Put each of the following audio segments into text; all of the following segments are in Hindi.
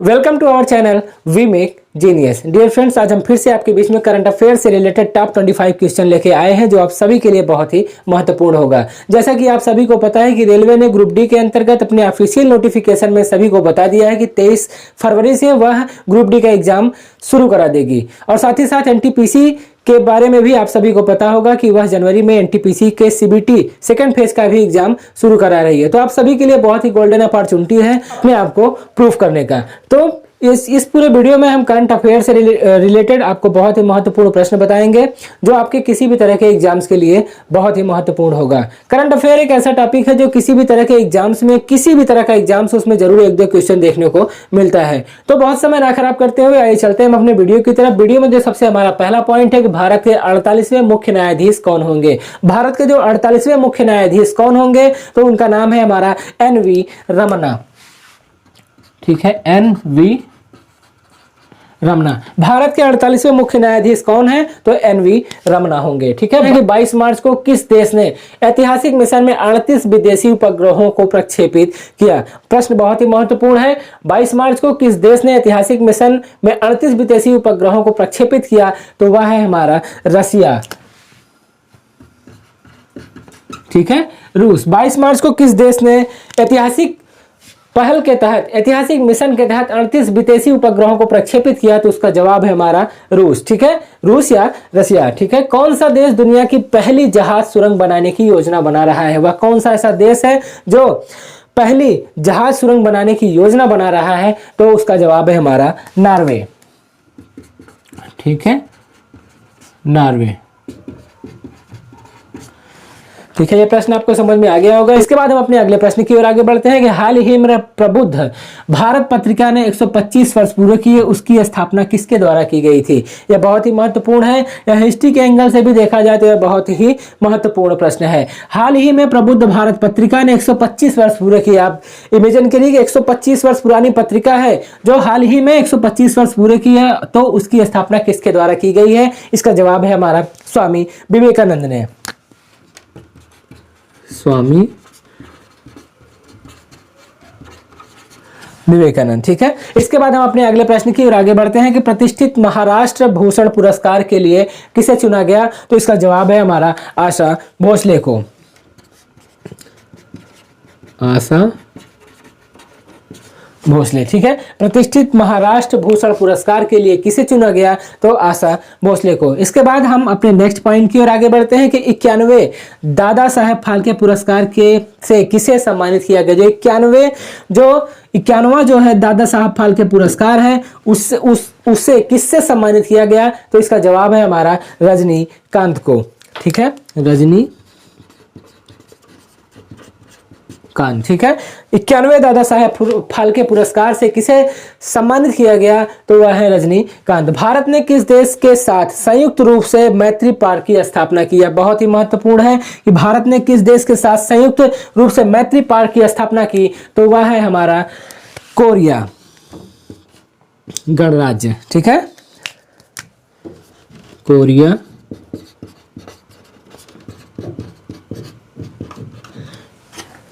Welcome to our channel we make genius. Dear friends, आज हम फिर से आपके बीच में करंट अफेयर से रिलेटेड टॉप 25 क्वेश्चन लेके आए हैं जो आप सभी के लिए बहुत ही महत्वपूर्ण होगा। जैसा कि आप सभी को पता है कि रेलवे ने ग्रुप डी के अंतर्गत अपने ऑफिशियल नोटिफिकेशन में सभी को बता दिया है कि 23 फरवरी से वह ग्रुप डी का एग्जाम शुरू करा देगी। और साथ ही साथ एनटीपीसी के बारे में भी आप सभी को पता होगा कि वह जनवरी में एनटीपीसी के सीबीटी सेकंड फेज का भी एग्जाम शुरू करा रही है। तो आप सभी के लिए बहुत ही गोल्डन अपॉर्चुनिटी है अपने आप को प्रूफ करने का। तो इस पूरे वीडियो में हम करंट अफेयर से रिलेटेड आपको बहुत ही महत्वपूर्ण प्रश्न बताएंगे जो आपके किसी भी तरह के एग्जाम्स के लिए बहुत ही महत्वपूर्ण होगा। करंट अफेयर एक ऐसा टॉपिक है जो किसी भी तरह के एग्जाम्स में, किसी भी तरह का एग्जाम्स उसमें जरूर एक दो क्वेश्चन देखने को मिलता है। तो बहुत समय ना खराब करते हुए आइए चलते हैं हम अपने वीडियो की तरफ। वीडियो में जो सबसे हमारा पहला पॉइंट है कि भारत के 48वें मुख्य न्यायाधीश कौन होंगे। भारत के जो 48वें मुख्य न्यायाधीश कौन होंगे तो उनका नाम है हमारा एन.वी. रमन्ना। ठीक है, एन.वी. रमन्ना। भारत के 48वें मुख्य न्यायाधीश कौन है तो एन.वी. रमन्ना होंगे। ठीक है, कि 22 मार्च को किस देश ने ऐतिहासिक मिशन में 38 विदेशी उपग्रहों को प्रक्षेपित किया। प्रश्न बहुत ही महत्वपूर्ण है। 22 मार्च को किस देश ने ऐतिहासिक मिशन में 38 विदेशी उपग्रहों को प्रक्षेपित किया तो वह है हमारा रसिया। ठीक है, रूस। 22 मार्च को किस देश ने ऐतिहासिक पहल के तहत, ऐतिहासिक मिशन के तहत 38 विदेशी उपग्रहों को प्रक्षेपित किया तो उसका जवाब है हमारा रूस। ठीक है, रूस या रसिया। ठीक है, कौन सा देश दुनिया की पहली जहाज सुरंग बनाने की योजना बना रहा है। वह कौन सा ऐसा देश है जो पहली जहाज सुरंग बनाने की योजना बना रहा है तो उसका जवाब है हमारा नॉर्वे। ठीक है, नॉर्वे। ठीक है, ये प्रश्न आपको समझ में आ गया होगा। इसके बाद हम अपने अगले प्रश्न की ओर आगे बढ़ते हैं कि हाल ही में प्रबुद्ध भारत पत्रिका ने 125 वर्ष पूरे किए, उसकी स्थापना किसके द्वारा की गई थी। यह बहुत ही महत्वपूर्ण है। यह हिस्ट्री के एंगल से भी देखा जाए तो यह बहुत ही महत्वपूर्ण प्रश्न है। हाल ही में प्रबुद्ध भारत पत्रिका ने 125 वर्ष पूरे किए। आप इमेजिन करिए कि 125 वर्ष पुरानी पत्रिका है जो हाल ही में 125 वर्ष पूरे की है, तो उसकी स्थापना किसके द्वारा की गई है। इसका जवाब है हमारा स्वामी विवेकानंद ने। स्वामी विवेकानंद। ठीक है, इसके बाद हम अपने अगले प्रश्न की ओर आगे बढ़ते हैं कि प्रतिष्ठित महाराष्ट्र भूषण पुरस्कार के लिए किसे चुना गया तो इसका जवाब है हमारा आशा भोसले को। आशा भोसले। ठीक है, प्रतिष्ठित महाराष्ट्र भूषण पुरस्कार के लिए किसे चुना गया तो आशा भोसले को। इसके बाद हम अपने नेक्स्ट पॉइंट की ओर आगे बढ़ते हैं कि 91वें दादा साहेब फाल्के पुरस्कार के से किसे सम्मानित किया गया। जो 91वां जो है दादा साहब फाल्के पुरस्कार है उससे किससे सम्मानित किया गया तो इसका जवाब है हमारा रजनीकांत को। ठीक है, रजनीकांत। ठीक है, 91वें दादा साहेब फाल्के पुरस्कार से किसे सम्मानित किया गया तो वह है रजनीकांत। भारत ने किस देश के साथ संयुक्त रूप से मैत्री पार्क की स्थापना की है। बहुत ही महत्वपूर्ण है कि भारत ने किस देश के साथ संयुक्त रूप से मैत्री पार्क की स्थापना की तो वह है हमारा कोरिया गणराज्य। ठीक है, कोरिया।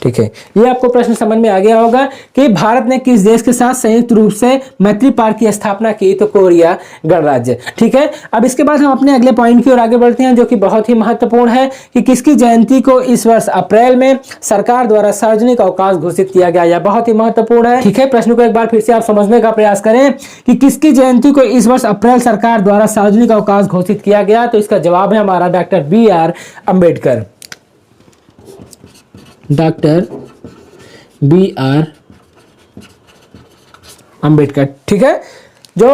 ठीक है, ये आपको प्रश्न समझ में आ गया होगा कि भारत ने किस देश के साथ संयुक्त रूप से मैत्री पार्क की स्थापना की तो कोरिया गणराज्य। ठीक है, अब इसके बाद हम अपने अगले पॉइंट की ओर आगे बढ़ते हैं जो कि बहुत ही महत्वपूर्ण है कि किसकी जयंती को इस वर्ष अप्रैल में सरकार द्वारा सार्वजनिक अवकाश घोषित किया गया। यह बहुत ही महत्वपूर्ण है। ठीक है, प्रश्न को एक बार फिर से आप समझने का प्रयास करें कि किसकी जयंती को इस वर्ष अप्रैल सरकार द्वारा सार्वजनिक अवकाश घोषित किया गया तो इसका जवाब है हमारा doctor B R. Ambedkar. Doctor B R. Ambedkar. ठीक है, जो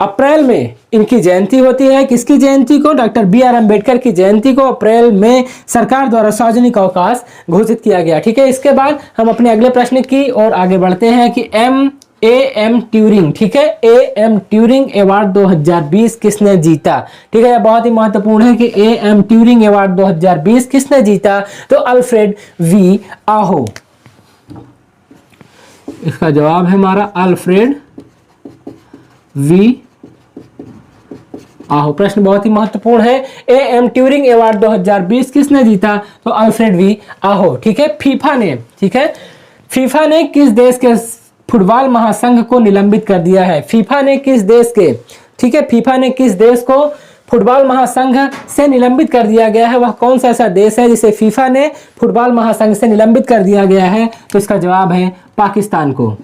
अप्रैल में इनकी जयंती होती है। किसकी जयंती को? Doctor B R. अम्बेडकर की जयंती को अप्रैल में सरकार द्वारा सार्वजनिक अवकाश घोषित किया गया। ठीक है, इसके बाद हम अपने अगले प्रश्न की ओर आगे बढ़ते हैं कि एम ट्यूरिंग। ठीक है, एम ट्यूरिंग अवार्ड 2020 किसने जीता। ठीक है, यह बहुत ही महत्वपूर्ण है कि एम ट्यूरिंग अवार्ड 2020 किसने जीता तो अल्फ्रेड वी आहो। इसका जवाब है हमारा अल्फ्रेड वी आहो। प्रश्न बहुत ही महत्वपूर्ण है। एम ट्यूरिंग अवार्ड 2020 किसने जीता तो अल्फ्रेड वी आहो। ठीक है, फीफा ने किस देश के फुटबॉल महासंघ को निलंबित कर दिया है? फीफा ने किस देश के, ठीक है, फीफा ने किस देश को फुटबॉल महासंघ से निलंबित कर दिया गया है? वह कौन सा ऐसा देश है जिसे फीफा ने फुटबॉल महासंघ से निलंबित कर दिया गया है? तो इसका जवाब है पाकिस्तान को।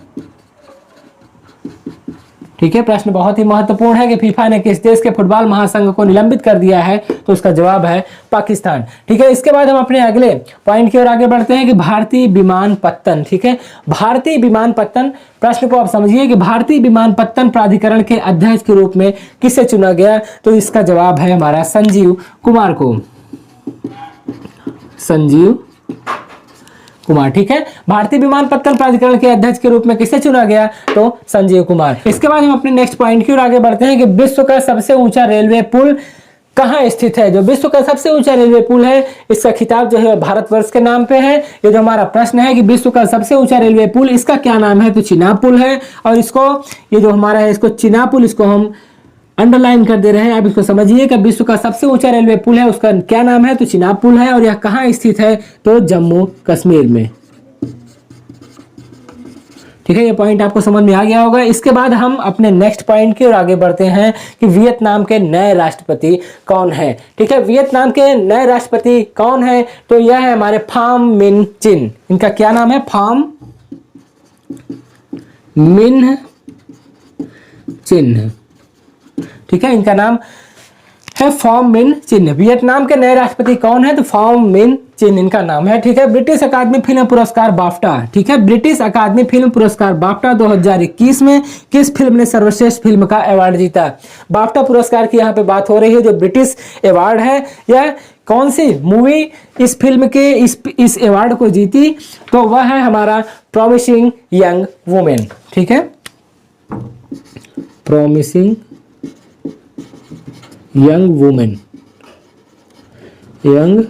ठीक है, प्रश्न बहुत ही महत्वपूर्ण है कि फीफा ने किस देश के फुटबॉल महासंघ को निलंबित कर दिया है? तो उसका जवाब है पाकिस्तान। ठीक है, इसके बाद हम अपने अगले पॉइंट की ओर आगे बढ़ते हैं कि भारतीय विमानपत्तन, ठीक है, भारतीय विमानपत्तन, प्रश्न को आप समझिए कि भारतीय विमानपत्तन प्राधिकरण के अध्यक्ष के रूप में किसे चुना गया? तो इसका जवाब है हमारा संजीव कुमार को, संजीव कुमार। ठीक है, भारतीय विमानपत्तन प्राधिकरण के अध्यक्ष के रूप में किसे चुना गया? तो संजीव कुमार। इसके बाद हम अपने नेक्स्ट पॉइंट की ओर आगे बढ़ते हैं कि विश्व का सबसे ऊंचा रेलवे पुल कहाँ स्थित है? जो विश्व का सबसे ऊंचा रेलवे पुल है, इसका खिताब जो है भारतवर्ष के नाम पे है। ये जो हमारा प्रश्न है कि विश्व का सबसे ऊंचा रेलवे पुल, इसका क्या नाम है? तो चिनाब पुल है। और इसको, ये जो हमारा है, इसको चिनाब पुल, इसको हम अंडरलाइन कर दे रहे हैं। आप इसको समझिए कि विश्व का सबसे ऊंचा रेलवे पुल है, उसका क्या नाम है? तो चिनाब पुल है। और यह कहाँ स्थित है? तो जम्मू कश्मीर में। ठीक है, ये पॉइंट आपको समझ में आ गया होगा। इसके बाद हम अपने नेक्स्ट पॉइंट की ओर आगे बढ़ते हैं कि वियतनाम के नए राष्ट्रपति कौन है? ठीक है, वियतनाम के नए राष्ट्रपति कौन है? तो यह है हमारे फाम मिन चिन। इनका क्या नाम है? फाम मिन चिन। ठीक है, इनका नाम है फाम मिन चिन। वियतनाम के नए राष्ट्रपति कौन है? तो फाम मिन चिन इनका नाम है। ठीक है, ब्रिटिश अकादमी फिल्म पुरस्कार बाफ्टा, ठीक है, ब्रिटिश अकादमी फिल्म पुरस्कार बाफ्टा 2021 में किस फिल्म ने सर्वश्रेष्ठ फिल्म का अवार्ड जीता? बाफ्टा पुरस्कार की यहाँ पे बात हो रही है, जो ब्रिटिश अवार्ड है। यह कौन सी मूवी इस फिल्म के इस अवार्ड को जीती? तो वह है हमारा प्रॉमिसिंग यंग वुमेन। ठीक है, प्रॉमिसिंग यंग वुमेन, यंग।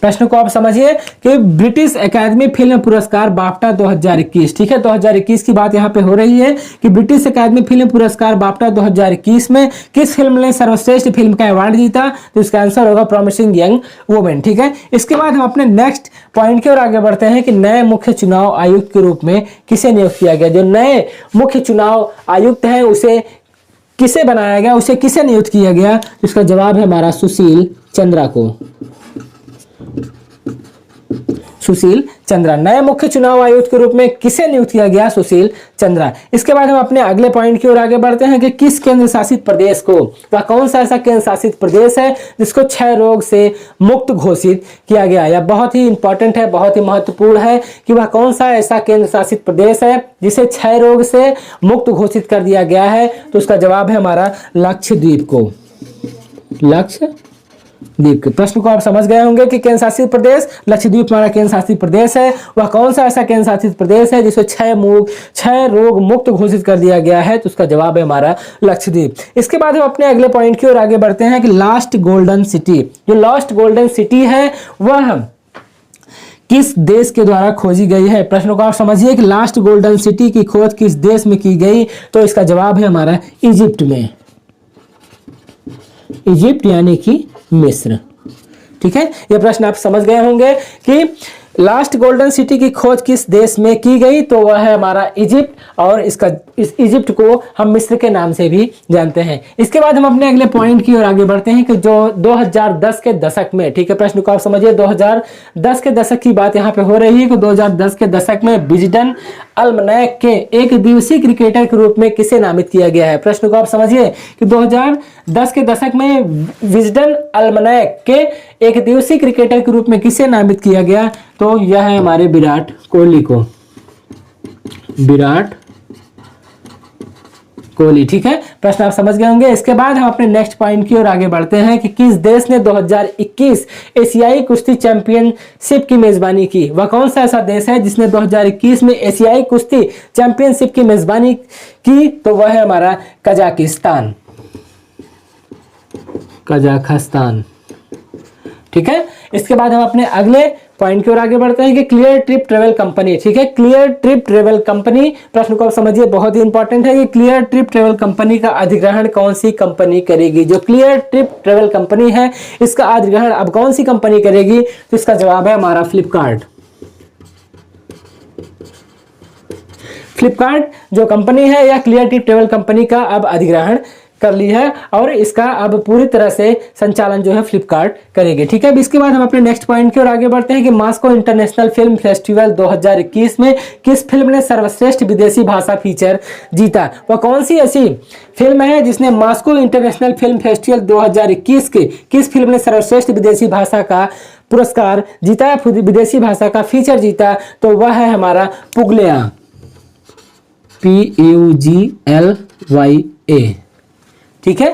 प्रश्न को आप समझिए कि ब्रिटिश एकेडमी फिल्म पुरस्कार बाफ्टा 2021, ठीक है, 2021 की बात यहाँ पे हो रही है कि ब्रिटिश एकेडमी फिल्म पुरस्कार बाफ्टा 2021 में किस फिल्म ने सर्वश्रेष्ठ फिल्म का अवार्ड जीता? तो इसका आंसर होगा प्रॉमिसिंग यंग वुमेन। ठीक है, इसके बाद हम अपने नेक्स्ट पॉइंट की ओर आगे बढ़ते हैं कि नए मुख्य चुनाव आयुक्त के रूप में किसे नियुक्त किया गया? जो नए मुख्य चुनाव आयुक्त है, उसे किसे बनाया गया, उसे किसे नियुक्त किया गया? इसका जवाब है हमारा सुशील चंद्रा को, सुशील चंद्रा। नए मुख्य चुनाव आयुक्त के रूप में किसे नियुक्त किया गया? सुशील चंद्रा। इसके बाद हम अपने अगले पॉइंट की ओर आगे बढ़ते हैं कि किस केंद्र शासित प्रदेश को, वह कौन सा ऐसा केंद्र शासित प्रदेश है जिसको क्षय रोग से मुक्त घोषित किया गया? यह बहुत ही इंपॉर्टेंट है, बहुत ही महत्वपूर्ण है कि वह कौन सा ऐसा केंद्र शासित प्रदेश है जिसे क्षय रोग से मुक्त घोषित कर दिया गया है? तो उसका जवाब है हमारा लक्षद्वीप को, लक्षद्वीप। प्रश्न को आप समझ गए होंगे कि केंद्र शासित प्रदेश लक्षद्वीप हमारा केंद्र शासित प्रदेश है। वह कौन सा ऐसा केंद्र शासित प्रदेश है जिसे क्षय रोग मुक्त घोषित कर दिया गया है? तो उसका जवाब है हमारा लक्षद्वीप। इसके बाद हम अपने अगले पॉइंट की ओर आगे बढ़ते हैं कि लास्ट गोल्डन सिटी, जो लास्ट गोल्डन सिटी है वह किस देश के द्वारा खोजी गई है? प्रश्न को आप समझिए कि लास्ट गोल्डन सिटी की खोज किस देश में की गई? तो इसका जवाब है हमारा इजिप्ट में, इजिप्ट यानी कि मिस्र। ठीक है, यह प्रश्न आप समझ गए होंगे कि लास्ट गोल्डन सिटी की खोज किस देश में की गई? तो वह है हमारा इजिप्ट, और इस इजिप्ट को हम मिस्र के नाम से भी जानते हैं। इसके बाद हम अपने अगले पॉइंट की ओर आगे बढ़ते हैं कि जो 2010 के दशक में, ठीक है, प्रश्न को आप समझिए, 2010 के दशक की बात यहाँ पे हो रही है कि 2010 के दशक में विजडन अल्मनैक के एक दिवसीय क्रिकेटर के रूप में किसे नामित किया गया है? प्रश्न को आप समझिए कि 2010 के दशक में विजडन अल्मनैक के एक दिवसीय क्रिकेटर के रूप में किसे नामित किया गया? तो यह है हमारे विराट कोहली को, विराट कोहली। ठीक है, प्रश्न आप समझ गए होंगे। इसके बाद हम अपने नेक्स्ट पॉइंट की ओर आगे बढ़ते हैं कि किस देश ने 2021 एशियाई कुश्ती चैंपियनशिप की मेजबानी की? वह कौन सा ऐसा देश है जिसने 2021 में एशियाई कुश्ती चैंपियनशिप की मेजबानी की? तो वह है हमारा कजाकिस्तान, कजाकिस्तान। ठीक है, इसके बाद हम अपने अगले पॉइंट की ओर आगे बढ़ते हैं कि क्लियर ट्रिप ट्रेवल कंपनी, ठीक है, क्लियर ट्रिप ट्रेवल कंपनी। प्रश्न को आप समझिए, बहुत ही इंपॉर्टेंट है कि क्लियर ट्रिप ट्रेवल कंपनी का अधिग्रहण कौन सी कंपनी करेगी? जो क्लियर ट्रिप ट्रेवल कंपनी है, इसका अधिग्रहण अब कौन सी कंपनी करेगी? तो इसका जवाब है हमारा फ्लिपकार्ट, फ्लिपकार्ट जो कंपनी है या क्रिएटिव ट्रैवल कंपनी का अब अधिग्रहण कर ली है और इसका अब पूरी तरह से संचालन जो है फ्लिपकार्ट करेगी। ठीक है, अब इसके बाद हम अपने नेक्स्ट पॉइंट की ओर आगे बढ़ते हैं कि मॉस्को इंटरनेशनल फिल्म फेस्टिवल 2021 में किस फिल्म ने सर्वश्रेष्ठ विदेशी भाषा फीचर जीता। वह कौन सी ऐसी फिल्म है जिसने मॉस्को इंटरनेशनल फिल्म फेस्टिवल 2021 के किस फिल्म ने सर्वश्रेष्ठ विदेशी भाषा का पुरस्कार जीता, विदेशी भाषा का फीचर जीता, तो वह है हमारा पुगलिया, PUGLYA। ठीक है,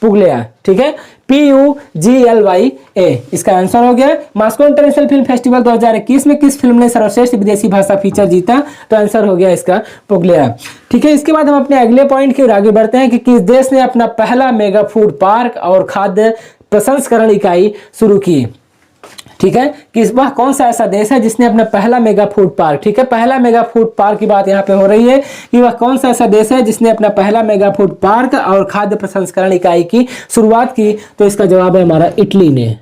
पुगलिया। ठीक है, PUGLYA इसका आंसर हो गया। मॉस्को इंटरनेशनल फिल्म फेस्टिवल 2021 में किस फिल्म ने सर्वश्रेष्ठ विदेशी भाषा फीचर जीता, तो आंसर हो गया इसका पुगलिया। ठीक है, इसके बाद हम अपने अगले पॉइंट की ओर आगे बढ़ते हैं कि किस देश ने अपना पहला मेगा फूड पार्क और खाद्य प्रसंस्करण इकाई शुरू की। ठीक है, कि वह कौन सा ऐसा देश है जिसने अपना पहला मेगा फूड पार्क, ठीक है, पहला मेगा फूड पार्क की बात यहाँ पे हो रही है कि वह कौन सा ऐसा देश है जिसने अपना पहला मेगा फूड पार्क और खाद्य प्रसंस्करण इकाई की शुरुआत की, तो इसका जवाब है हमारा इटली ने,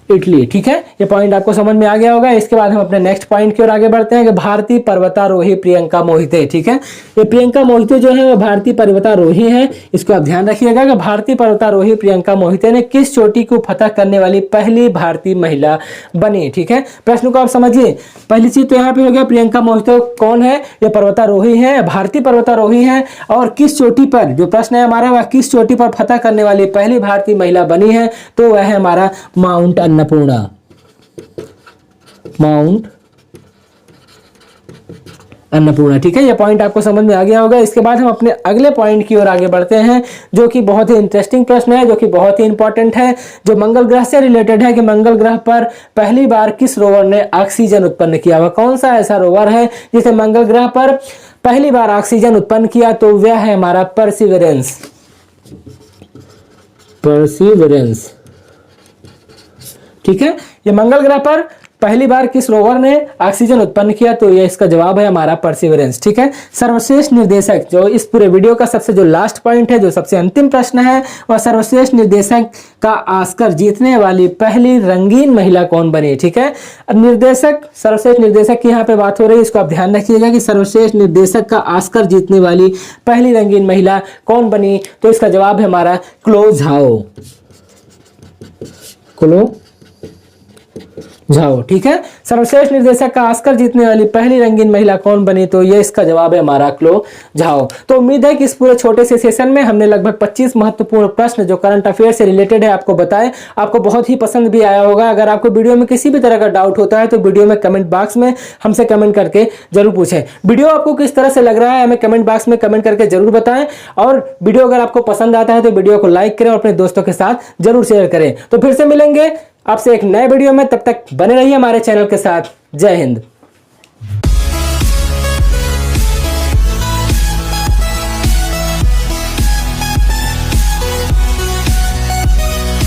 इटली। ठीक है, ये पॉइंट आपको समझ में आ गया होगा। इसके बाद हम अपने नेक्स्ट पॉइंट की ओर आगे बढ़ते हैं कि भारतीय पर्वतारोही प्रियंका मोहिते। ठीक है, ये प्रियंका मोहिते जो है वो भारतीय पर्वतारोही है, इसको आप ध्यान रखिएगा कि भारतीय पर्वतारोही प्रियंका मोहिते ने किस चोटी को फतह करने वाली पहली भारतीय महिला बनी। ठीक है, प्रश्न को आप समझिए। पहली चीज तो यहाँ पे हो गया प्रियंका मोहिते कौन है, ये पर्वतारोही है, भारतीय पर्वतारोही है, और किस चोटी पर, जो प्रश्न है हमारा वह किस चोटी पर फतह करने वाली पहली भारतीय महिला बनी है, तो वह है हमारा माउंट अन्नपूर्णा, माउंट अन्नपूर्णा। ठीक है, ये पॉइंट आपको समझ में आ गया होगा। इसके बाद हम अपने अगले पॉइंट की ओर आगे बढ़ते हैं जो कि बहुत ही इंटरेस्टिंग प्रश्न है, जो कि बहुत ही इंपॉर्टेंट है, जो मंगल ग्रह से रिलेटेड है कि मंगल ग्रह पर पहली बार किस रोवर ने ऑक्सीजन उत्पन्न किया। वह कौन सा ऐसा रोवर है जिसने मंगल ग्रह पर पहली बार ऑक्सीजन उत्पन्न किया, तो वह है हमारा परसिवरेंस, परसिवरेंस। ठीक है, ये मंगल ग्रह पर पहली बार किस रोवर ने ऑक्सीजन उत्पन्न किया, तो ये इसका जवाब है हमारा परसिवरेंस। ठीक है, सर्वश्रेष्ठ निर्देशक, जो इस पूरे वीडियो का सबसे जो लास्ट पॉइंट है, जो सबसे अंतिम प्रश्न है, वह सर्वश्रेष्ठ निर्देशक का ऑस्कर जीतने वाली पहली रंगीन महिला कौन बनी। ठीक है, निर्देशक, सर्वश्रेष्ठ निर्देशक की यहाँ पे बात हो रही है, इसको आप ध्यान रखिएगा कि सर्वश्रेष्ठ निर्देशक का ऑस्कर जीतने वाली पहली रंगीन महिला कौन बनी, तो इसका जवाब है हमारा क्लो झाओ, क्लो झाओ। ठीक है, सर्वश्रेष्ठ निर्देशक का ऑस्कर जीतने वाली पहली रंगीन महिला कौन बनी, तो ये इसका जवाब है हमारा क्लो झाओ। तो उम्मीद है कि इस पूरे छोटे से सेशन में हमने लगभग 25 महत्वपूर्ण प्रश्न जो करंट अफेयर से रिलेटेड है आपको बताए, आपको बहुत ही पसंद भी आया होगा। अगर आपको वीडियो में किसी भी तरह का डाउट होता है तो वीडियो में कमेंट बॉक्स में हमसे कमेंट करके जरूर पूछें। वीडियो आपको किस तरह से लग रहा है हमें कमेंट बॉक्स में कमेंट करके जरूर बताएं, और वीडियो अगर आपको पसंद आता है तो वीडियो को लाइक करें और अपने दोस्तों के साथ जरूर शेयर करें। तो फिर से मिलेंगे आपसे एक नए वीडियो में, तब तक बने रहिए हमारे चैनल के साथ। जय हिंद।